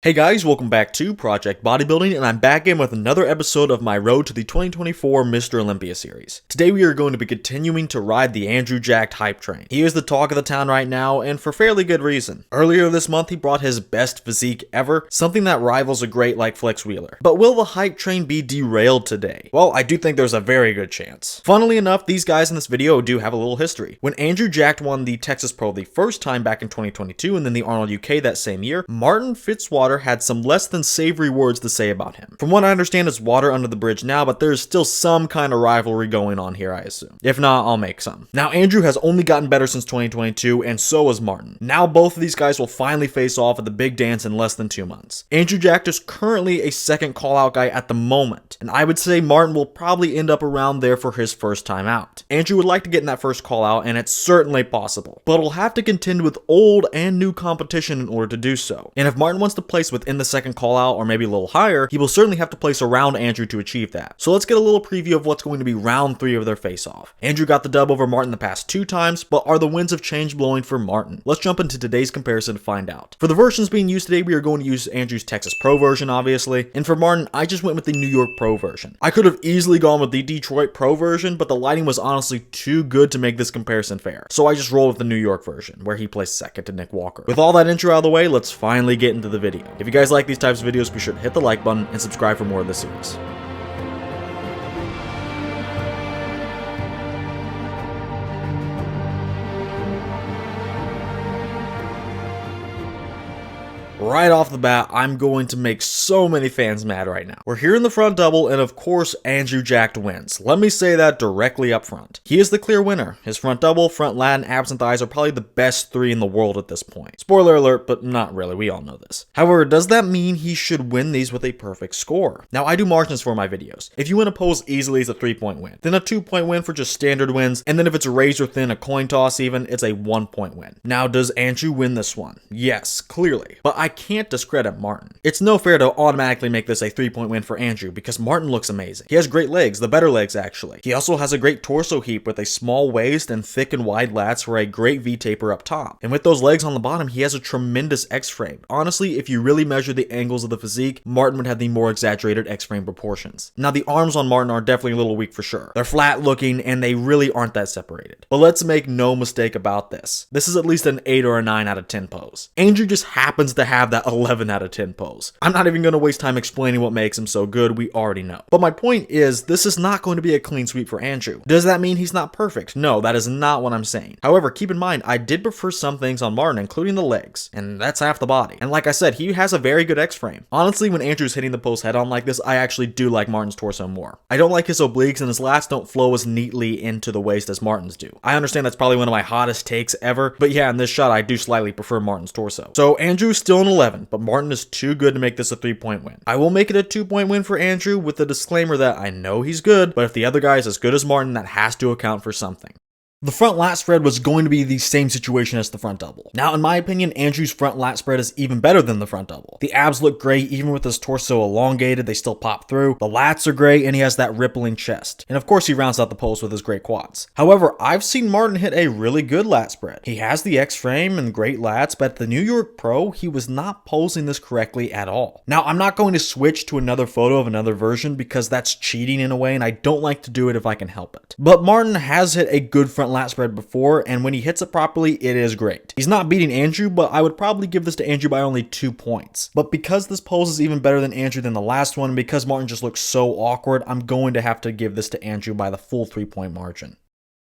Hey guys, welcome back to Project Bodybuilding, and I'm back in with another episode of my Road to the 2024 Mr. Olympia series. Today we are going to be continuing to ride the Andrew Jacked hype train. He is the talk of the town right now, and for fairly good reason. Earlier this month he brought his best physique ever, something that rivals a great like Flex Wheeler. But will the hype train be derailed today? Well, I do think there's a very good chance. Funnily enough, these guys in this video do have a little history. When Andrew Jacked won the Texas Pro the first time back in 2022 and then the Arnold UK that same year, Martin Fitzwater had some less than savory words to say about him. From what I understand, it's water under the bridge now, but there's still some kind of rivalry going on here, I assume. If not, I'll make some. Now, Andrew has only gotten better since 2022, and so has Martin. Now, both of these guys will finally face off at the big dance in less than 2 months. Andrew Jacked is currently a second call-out guy at the moment, and I would say Martin will probably end up around there for his first time out. Andrew would like to get in that first call-out, and it's certainly possible, but he'll have to contend with old and new competition in order to do so. And if Martin wants to place within the second call out or maybe a little higher, he will certainly have to place around Andrew to achieve that. So let's get a little preview of what's going to be round 3 of their face-off. Andrew got the dub over Martin the past 2 times, but are the winds of change blowing for Martin? Let's jump into today's comparison to find out. For the versions being used today, we are going to use Andrew's Texas Pro version, obviously, and for Martin, I just went with the New York Pro version. I could have easily gone with the Detroit Pro version, but the lighting was honestly too good to make this comparison fair. So I just rolled with the New York version, where he placed second to Nick Walker. With all that intro out of the way, let's finally get into the video. If you guys like these types of videos, be sure to hit the like button and subscribe for more of this series. Right off the bat, I'm going to make so many fans mad right now. We're here in the front double, and of course, Andrew Jacked wins. Let me say that directly up front. He is the clear winner. His front double, front lat, and abs and thighs are probably the best 3 in the world at this point. Spoiler alert, but not really, we all know this. However, does that mean he should win these with a perfect score? Now, I do margins for my videos. If you win a pose easily, it's a 3-point win. Then a 2-point win for just standard wins, and then if it's razor thin, a coin toss even, it's a 1-point win. Now, does Andrew win this one? Yes, clearly. But I can't discredit Martin. It's no fair to automatically make this a 3-point win for Andrew because Martin looks amazing. He has great legs, the better legs actually. He also has a great torso heap with a small waist and thick and wide lats for a great V-taper up top. And with those legs on the bottom, he has a tremendous X-frame. Honestly, if you really measure the angles of the physique, Martin would have the more exaggerated X-frame proportions. Now, the arms on Martin are definitely a little weak for sure. They're flat looking and they really aren't that separated. But let's make no mistake about this. This is at least an 8 or a 9 out of 10 pose. Andrew just happens to have that 11 out of 10 pose. I'm not even going to waste time explaining what makes him so good, we already know. But my point is, this is not going to be a clean sweep for Andrew. Does that mean he's not perfect? No, that is not what I'm saying. However, keep in mind, I did prefer some things on Martin, including the legs, and that's half the body. And like I said, he has a very good X-frame. Honestly, when Andrew's hitting the pose head on like this, I actually do like Martin's torso more. I don't like his obliques and his lats don't flow as neatly into the waist as Martin's do. I understand that's probably one of my hottest takes ever, but yeah, in this shot, I do slightly prefer Martin's torso. So Andrew's still an 11, but Martin is too good to make this a 3-point win. I will make it a 2-point win for Andrew with the disclaimer that I know he's good, but if the other guy is as good as Martin, that has to account for something. The front lat spread was going to be the same situation as the front double. Now, in my opinion, Andrew's front lat spread is even better than the front double. The abs look great, even with his torso elongated, they still pop through. The lats are great, and he has that rippling chest. And of course, he rounds out the pose with his great quads. However, I've seen Martin hit a really good lat spread. He has the X-frame and great lats, but at the New York Pro, he was not posing this correctly at all. Now, I'm not going to switch to another photo of another version because that's cheating in a way, and I don't like to do it if I can help it. But Martin has hit a good front lat spread before, and when he hits it properly, it is great. He's not beating Andrew, but I would probably give this to Andrew by only 2 points. But because this pose is even better than Andrew than the last one, because Martin just looks so awkward, I'm going to have to give this to Andrew by the full 3-point margin.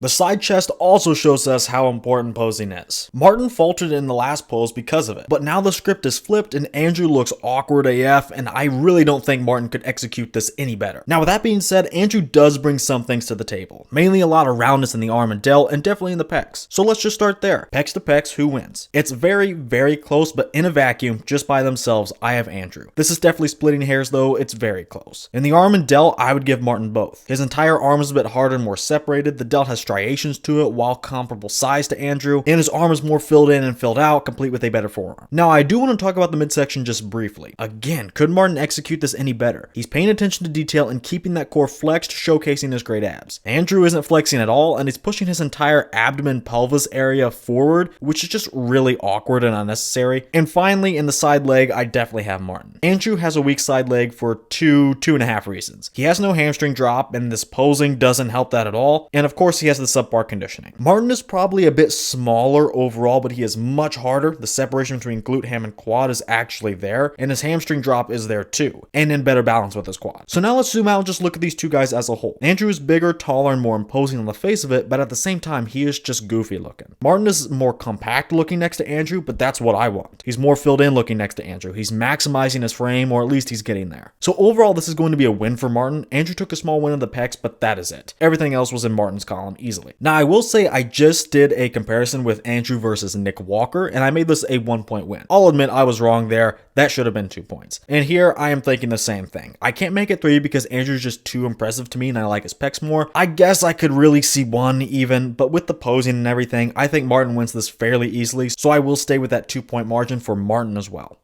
The side chest also shows us how important posing is. Martin faltered in the last pose because of it, but now the script is flipped and Andrew looks awkward AF, and I really don't think Martin could execute this any better. Now with that being said, Andrew does bring some things to the table, mainly a lot of roundness in the arm and delt, and definitely in the pecs. So let's just start there. Pecs to pecs, who wins? It's very, very close, but in a vacuum, just by themselves, I have Andrew. This is definitely splitting hairs though, it's very close. In the arm and delt, I would give Martin both. His entire arm is a bit harder and more separated, the delt has striations to it while comparable size to Andrew, and his arm is more filled in and filled out, complete with a better forearm. Now, I do want to talk about the midsection just briefly. Again, could Martin execute this any better? He's paying attention to detail and keeping that core flexed, showcasing his great abs. Andrew isn't flexing at all, and he's pushing his entire abdomen pelvis area forward, which is just really awkward and unnecessary. And finally, in the side leg, I definitely have Martin. Andrew has a weak side leg for two and a half reasons. He has no hamstring drop, and this posing doesn't help that at all. And of course, he has the subpar conditioning. Martin is probably a bit smaller overall, but he is much harder. The separation between glute, ham, and quad is actually there, and his hamstring drop is there too, and in better balance with his quad. So now let's zoom out and just look at these two guys as a whole. Andrew is bigger, taller, and more imposing on the face of it, but at the same time, he is just goofy looking. Martin is more compact looking next to Andrew, but that's what I want. He's more filled in looking next to Andrew. He's maximizing his frame, or at least he's getting there. So overall, this is going to be a win for Martin. Andrew took a small win of the pecs, but that is it. Everything else was in Martin's column easily. Now, I will say I just did a comparison with Andrew versus Nick Walker, and I made this a 1-point win. I'll admit I was wrong there. That should have been 2 points. And here I am thinking the same thing. I can't make it 3 because Andrew's just too impressive to me and I like his pecs more. I guess I could really see 1 even, but with the posing and everything, I think Martin wins this fairly easily, so I will stay with that 2-point margin for Martin as well.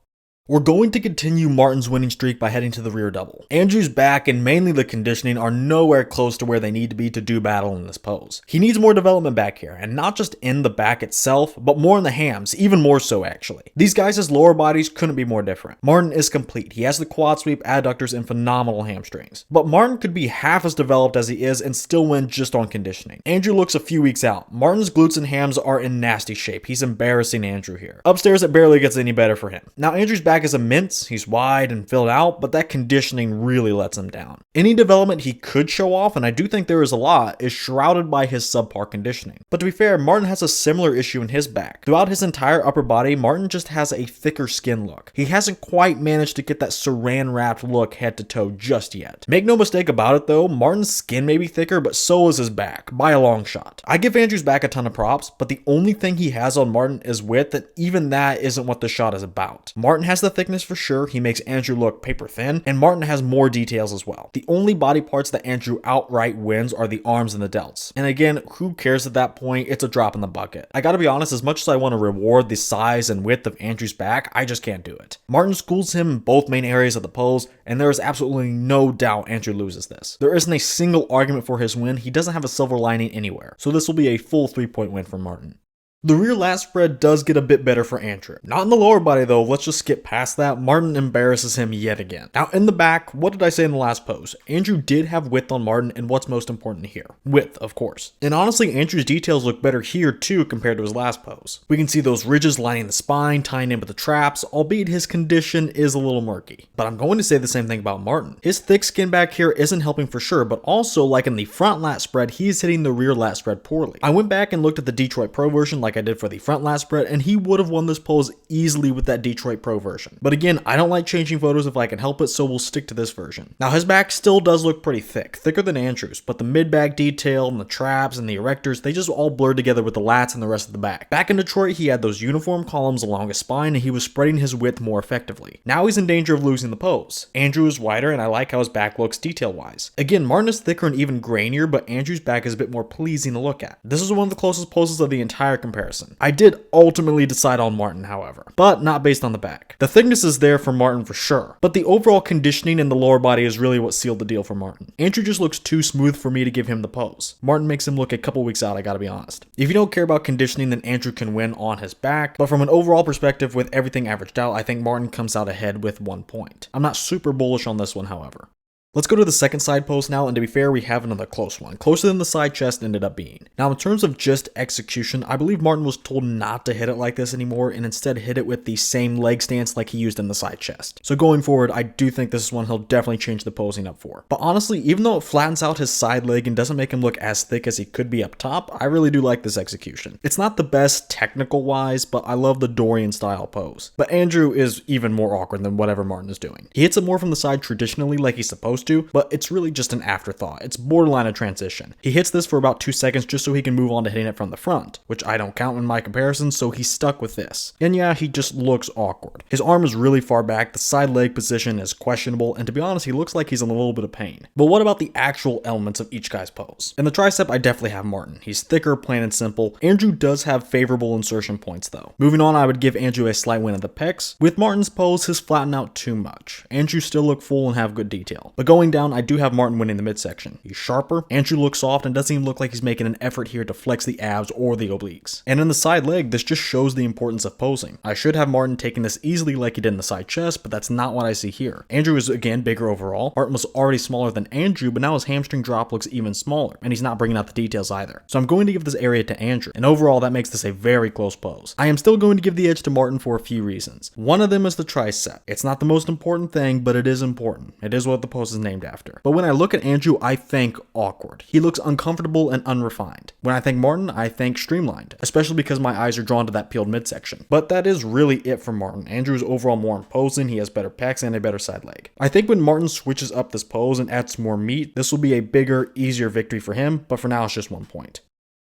We're going to continue Martin's winning streak by heading to the rear double. Andrew's back and mainly the conditioning are nowhere close to where they need to be to do battle in this pose. He needs more development back here, and not just in the back itself, but more in the hams, even more so actually. These guys' lower bodies couldn't be more different. Martin is complete. He has the quad sweep, adductors, and phenomenal hamstrings. But Martin could be half as developed as he is and still win just on conditioning. Andrew looks a few weeks out. Martin's glutes and hams are in nasty shape. He's embarrassing Andrew here. Upstairs, it barely gets any better for him. Now, Andrew's back is a mince. He's wide and filled out, but that conditioning really lets him down. Any development he could show off, and I do think there is a lot, is shrouded by his subpar conditioning. But to be fair, Martin has a similar issue in his back. Throughout his entire upper body, Martin just has a thicker skin look. He hasn't quite managed to get that saran wrapped look head to toe just yet. Make no mistake about it though, Martin's skin may be thicker, but so is his back, by a long shot. I give Andrew's back a ton of props, but the only thing he has on Martin is width, and even that isn't what the shot is about. Martin has the thickness for sure, he makes Andrew look paper thin, and Martin has more details as well. The only body parts that Andrew outright wins are the arms and the delts. And again, who cares at that point? It's a drop in the bucket. I gotta be honest, as much as I want to reward the size and width of Andrew's back, I just can't do it. Martin schools him in both main areas of the pose, and there is absolutely no doubt Andrew loses this. There isn't a single argument for his win. He doesn't have a silver lining anywhere. So this will be a full 3-point win for Martin. The rear lat spread does get a bit better for Andrew. Not in the lower body though, let's just skip past that. Martin embarrasses him yet again. Now in the back, what did I say in the last pose? Andrew did have width on Martin, and what's most important here? Width, of course. And honestly, Andrew's details look better here too compared to his last pose. We can see those ridges lining the spine, tying in with the traps, albeit his condition is a little murky. But I'm going to say the same thing about Martin. His thick skin back here isn't helping for sure, but also like in the front lat spread, he's hitting the rear lat spread poorly. I went back and looked at the Detroit Pro version like I did for the front lat spread, and he would have won this pose easily with that Detroit Pro version. But again, I don't like changing photos if I can help it, so we'll stick to this version. Now his back still does look pretty thick, thicker than Andrew's, but the mid-back detail and the traps and the erectors, they just all blur together with the lats and the rest of the back. Back in Detroit, he had those uniform columns along his spine, and he was spreading his width more effectively. Now he's in danger of losing the pose. Andrew is wider, and I like how his back looks detail-wise. Again, Martin is thicker and even grainier, but Andrew's back is a bit more pleasing to look at. This is one of the closest poses of the entire comparison. I did ultimately decide on Martin, however, but not based on the back. The thickness is there for Martin for sure, but the overall conditioning in the lower body is really what sealed the deal for Martin. Andrew just looks too smooth for me to give him the pose. Martin makes him look a couple weeks out, I gotta be honest. If you don't care about conditioning, then Andrew can win on his back, but from an overall perspective, with everything averaged out, I think Martin comes out ahead with 1 point. I'm not super bullish on this one, however. Let's go to the second side pose now, and to be fair, we have another close one, closer than the side chest ended up being. Now in terms of just execution, I believe Martin was told not to hit it like this anymore and instead hit it with the same leg stance like he used in the side chest. So going forward, I do think this is one he'll definitely change the posing up for. But honestly, even though it flattens out his side leg and doesn't make him look as thick as he could be up top, I really do like this execution. It's not the best technical wise, but I love the Dorian style pose. But Andrew is even more awkward than whatever Martin is doing. He hits it more from the side traditionally like he's supposed supposed to, but it's really just an afterthought. It's borderline a transition. He hits this for about 2 seconds just so he can move on to hitting it from the front, which I don't count in my comparison, so he's stuck with this. And yeah, he just looks awkward. His arm is really far back, the side leg position is questionable, and to be honest, he looks like he's in a little bit of pain. But what about the actual elements of each guy's pose? In the tricep, I definitely have Martin. He's thicker, plain and simple. Andrew does have favorable insertion points though. Moving on, I would give Andrew a slight win at the pecs. With Martin's pose, his flatten out too much. Andrew still look full and have good detail. But going down, I do have Martin winning the midsection. He's sharper, Andrew looks soft and doesn't even look like he's making an effort here to flex the abs or the obliques. And in the side leg, this just shows the importance of posing. I should have Martin taking this easily like he did in the side chest, but that's not what I see here. Andrew is again bigger overall. Martin was already smaller than Andrew, but now his hamstring drop looks even smaller, and he's not bringing out the details either. So I'm going to give this area to Andrew, and overall that makes this a very close pose. I am still going to give the edge to Martin for a few reasons. One of them is the tricep. It's not the most important thing, but it is important. It is what the pose is named after. But when I look at Andrew, I think awkward. He looks uncomfortable and unrefined. When I think Martin, I think streamlined, especially because my eyes are drawn to that peeled midsection. But that is really it for Martin. Andrew is overall more imposing, he has better pecs and a better side leg. I think when Martin switches up this pose and adds more meat, this will be a bigger, easier victory for him, but for now it's just 1 point.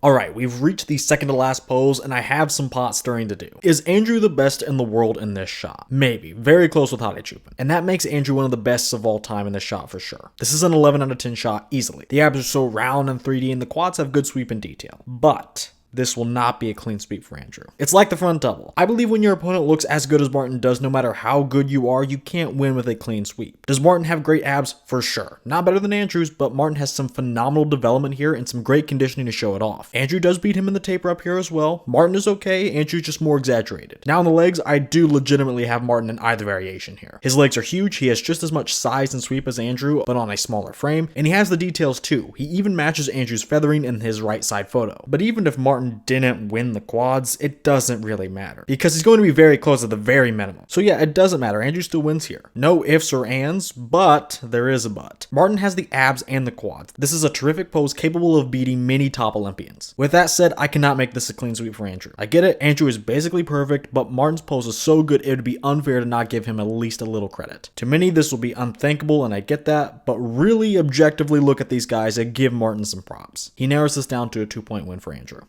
Alright, we've reached the second to last pose, and I have some pot stirring to do. Is Andrew the best in the world in this shot? Maybe. Very close with Hade Chupin. And that makes Andrew one of the best of all time in this shot for sure. This is an 11 out of 10 shot easily. The abs are so round and 3D, and the quads have good sweep and detail. But this will not be a clean sweep for Andrew. It's like the front double. I believe when your opponent looks as good as Martin does, no matter how good you are, you can't win with a clean sweep. Does Martin have great abs? For sure. Not better than Andrew's, but Martin has some phenomenal development here and some great conditioning to show it off. Andrew does beat him in the taper up here as well. Martin is okay, Andrew's just more exaggerated. Now on the legs, I do legitimately have Martin in either variation here. His legs are huge, he has just as much size and sweep as Andrew, but on a smaller frame, and he has the details too. He even matches Andrew's feathering in his right side photo. But even if Martin didn't win the quads, it doesn't really matter because he's going to be very close at the very minimum. So yeah, it doesn't matter. Andrew still wins here. No ifs or ands, but there is a but. Martin has the abs and the quads. This is a terrific pose capable of beating many top Olympians. With that said, I cannot make this a clean sweep for Andrew. I get it, Andrew is basically perfect, but Martin's pose is so good it would be unfair to not give him at least a little credit. To many, this will be unthinkable, and I get that, but really objectively look at these guys and give Martin some props. He narrows this down to a 2-point win for Andrew.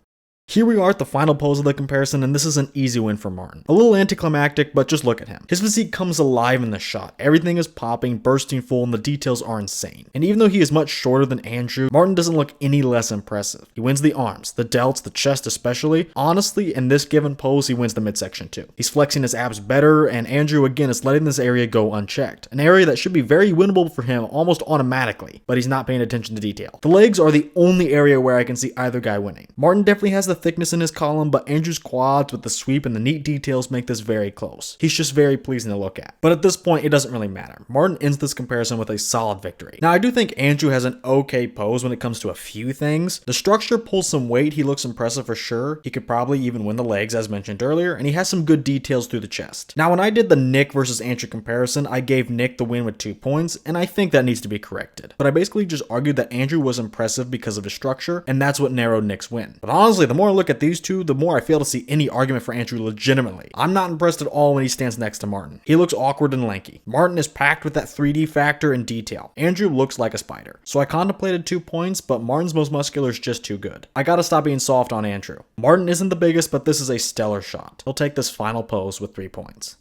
Here we are at the final pose of the comparison, and this is an easy win for Martin. A little anticlimactic, but just look at him. His physique comes alive in the shot. Everything is popping, bursting full, and the details are insane. And even though he is much shorter than Andrew, Martin doesn't look any less impressive. He wins the arms, the delts, the chest especially. Honestly, in this given pose, he wins the midsection too. He's flexing his abs better, and Andrew again is letting this area go unchecked. An area that should be very winnable for him almost automatically, but he's not paying attention to detail. The legs are the only area where I can see either guy winning. Martin definitely has the thickness in his column, but Andrew's quads with the sweep and the neat details make this very close. He's just very pleasing to look at. But at this point, it doesn't really matter. Martin ends this comparison with a solid victory. Now, I do think Andrew has an okay pose when it comes to a few things. The structure pulls some weight, he looks impressive for sure. He could probably even win the legs as mentioned earlier, and he has some good details through the chest. Now, when I did the Nick versus Andrew comparison, I gave Nick the win with 2 points, and I think that needs to be corrected. But I basically just argued that Andrew was impressive because of his structure, and that's what narrowed Nick's win. But honestly, the more I look at these two, the more I fail to see any argument for Andrew legitimately. I'm not impressed at all when he stands next to Martin. He looks awkward and lanky. Martin is packed with that 3D factor and detail. Andrew looks like a spider. So I contemplated 2 points, but Martin's most muscular is just too good. I gotta stop being soft on Andrew. Martin isn't the biggest, but this is a stellar shot. He'll take this final pose with 3 points.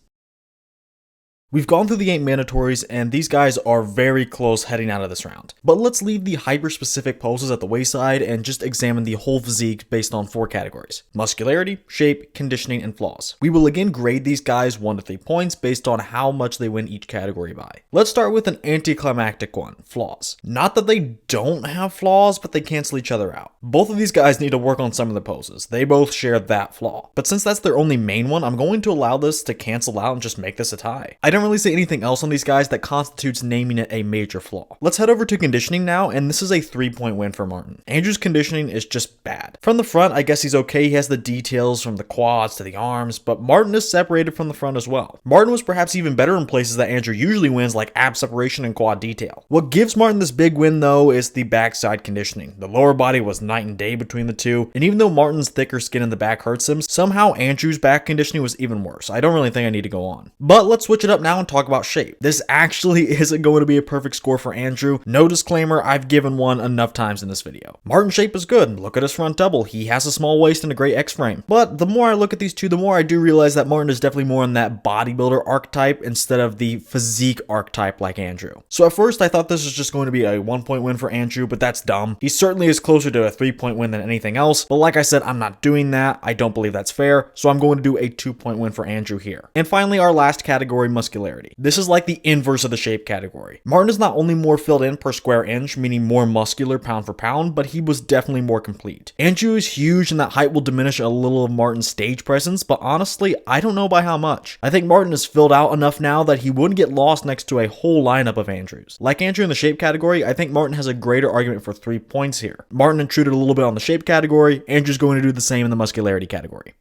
We've gone through the 8 mandatories, and these guys are very close heading out of this round. But let's leave the hyper-specific poses at the wayside and just examine the whole physique based on 4 categories: muscularity, shape, conditioning, and flaws. We will again grade these guys 1 to 3 points based on how much they win each category by. Let's start with an anticlimactic one: flaws. Not that they don't have flaws, but they cancel each other out. Both of these guys need to work on some of their poses. They both share that flaw. But since that's their only main one, I'm going to allow this to cancel out and just make this a tie. I don't really see anything else on these guys that constitutes naming it a major flaw. Let's head over to conditioning now, and this is a 3-point win for Martin. Andrew's conditioning is just bad. From the front, I guess he's okay. He has the details from the quads to the arms, but Martin is separated from the front as well. Martin was perhaps even better in places that Andrew usually wins, like ab separation and quad detail. What gives Martin this big win though is the backside conditioning. The lower body was night and day between the two, and even though Martin's thicker skin in the back hurts him, somehow Andrew's back conditioning was even worse. I don't really think I need to go on. But let's switch it up now now and talk about shape. This actually isn't going to be a perfect score for Andrew. No disclaimer, I've given one enough times in this video. Martin's shape is good. Look at his front double. He has a small waist and a great X-frame. But the more I look at these two, the more I do realize that Martin is definitely more in that bodybuilder archetype instead of the physique archetype like Andrew. So at first I thought this was just going to be a 1-point win for Andrew, but that's dumb. He certainly is closer to a 3-point win than anything else, but like I said, I'm not doing that. I don't believe that's fair, so I'm going to do a 2-point win for Andrew here. And finally, our last category, muscularity. This is like the inverse of the shape category. Martin is not only more filled in per square inch, meaning more muscular pound for pound, but he was definitely more complete. Andrew is huge and that height will diminish a little of Martin's stage presence, but honestly, I don't know by how much. I think Martin is filled out enough now that he wouldn't get lost next to a whole lineup of Andrews. Like Andrew in the shape category, I think Martin has a greater argument for 3 points here. Martin intruded a little bit on the shape category, Andrew's going to do the same in the muscularity category.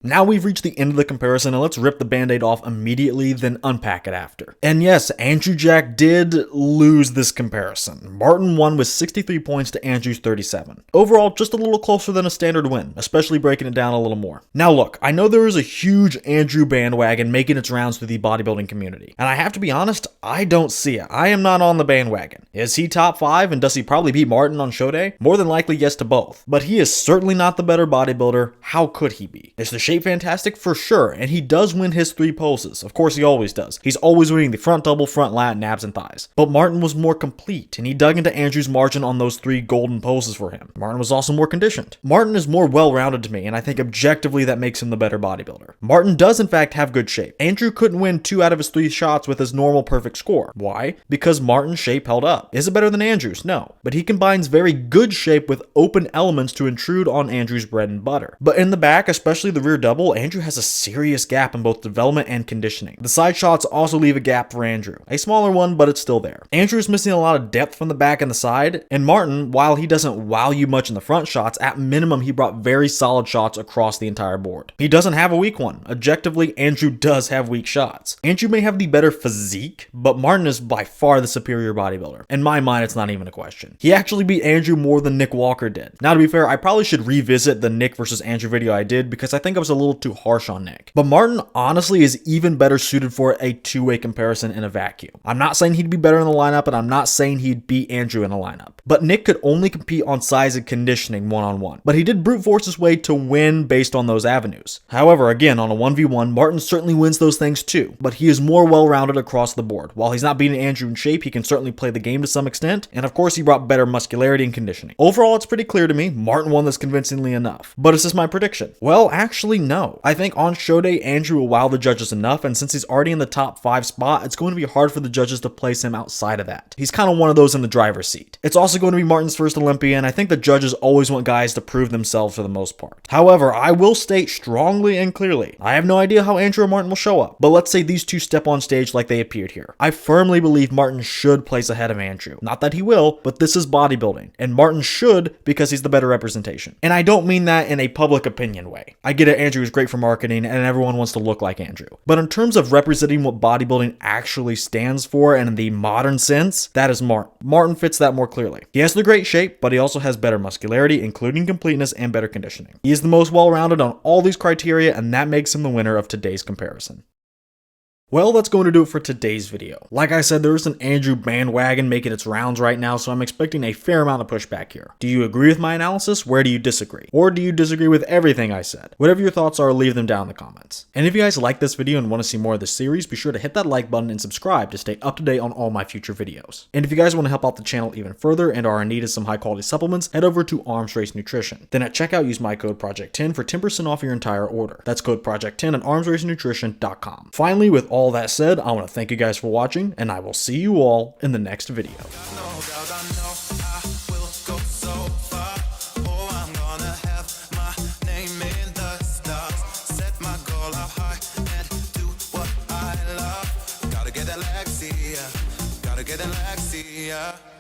Now we've reached the end of the comparison and let's rip the band-aid off immediately, then unpack it after. And yes, Andrew Jack did lose this comparison. Martin won with 63 points to Andrew's 37. Overall, just a little closer than a standard win, especially breaking it down a little more. Now look, I know there is a huge Andrew bandwagon making its rounds through the bodybuilding community, and I have to be honest, I don't see it. I am not on the bandwagon. Is he top 5 and does he probably beat Martin on show day? More than likely yes to both, but he is certainly not the better bodybuilder. How could he be? Is the shape fantastic? For sure, and he does win his 3 poses. Of course he always does. He's always winning the front double, front lat, and abs and thighs. But Martin was more complete, and he dug into Andrew's margin on those 3 golden poses for him. Martin was also more conditioned. Martin is more well-rounded to me, and I think objectively that makes him the better bodybuilder. Martin does in fact have good shape. Andrew couldn't win 2 out of his 3 shots with his normal perfect score. Why? Because Martin's shape held up. Is it better than Andrew's? No. But he combines very good shape with open elements to intrude on Andrew's bread and butter. But in the back, especially the rear double, Andrew has a serious gap in both development and conditioning. The side shots also leave a gap for Andrew. A smaller one, but it's still there. Andrew is missing a lot of depth from the back and the side, and Martin, while he doesn't wow you much in the front shots, at minimum he brought very solid shots across the entire board. He doesn't have a weak one. Objectively, Andrew does have weak shots. Andrew may have the better physique, but Martin is by far the superior bodybuilder. In my mind, it's not even a question. He actually beat Andrew more than Nick Walker did. Now to be fair, I probably should revisit the Nick versus Andrew video I did because I think I was a little too harsh on Nick. But Martin honestly is even better suited for a 2-way comparison in a vacuum. I'm not saying he'd be better in the lineup, and I'm not saying he'd beat Andrew in a lineup. But Nick could only compete on size and conditioning one-on-one. But he did brute force his way to win based on those avenues. However, again, on a 1v1, Martin certainly wins those things too. But he is more well-rounded across the board. While he's not beating Andrew in shape, he can certainly play the game to some extent. And of course, he brought better muscularity and conditioning. Overall, it's pretty clear to me, Martin won this convincingly enough. But is this my prediction? Well, actually, no. I think on show day, Andrew will wow the judges enough, and since he's already in the top 5 spot, it's going to be hard for the judges to place him outside of that. He's kind of one of those in the driver's seat. It's also going to be Martin's first Olympia, and I think the judges always want guys to prove themselves for the most part. However, I will state strongly and clearly, I have no idea how Andrew or Martin will show up, but let's say these two step on stage like they appeared here. I firmly believe Martin should place ahead of Andrew. Not that he will, but this is bodybuilding, and Martin should because he's the better representation. And I don't mean that in a public opinion way. I get it, Andrew is great for marketing, and everyone wants to look like Andrew. But in terms of representing what bodybuilding actually stands for and in the modern sense, that is Martin. Martin fits that more clearly. He has the great shape, but he also has better muscularity, including completeness and better conditioning. He is the most well-rounded on all these criteria, and that makes him the winner of today's comparison. Well, that's going to do it for today's video. Like I said, there is an Andrew bandwagon making its rounds right now, so I'm expecting a fair amount of pushback here. Do you agree with my analysis? Where do you disagree? Or do you disagree with everything I said? Whatever your thoughts are, leave them down in the comments. And if you guys like this video and want to see more of this series, be sure to hit that like button and subscribe to stay up to date on all my future videos. And if you guys want to help out the channel even further and are in need of some high quality supplements, head over to Arms Race Nutrition. Then at checkout, use my code Project10 for 10% off your entire order. That's code Project10 at armsracenutrition.com. Finally, with all that said, I want to thank you guys for watching, and I will see you all in the next video. Gotta get that Lexia.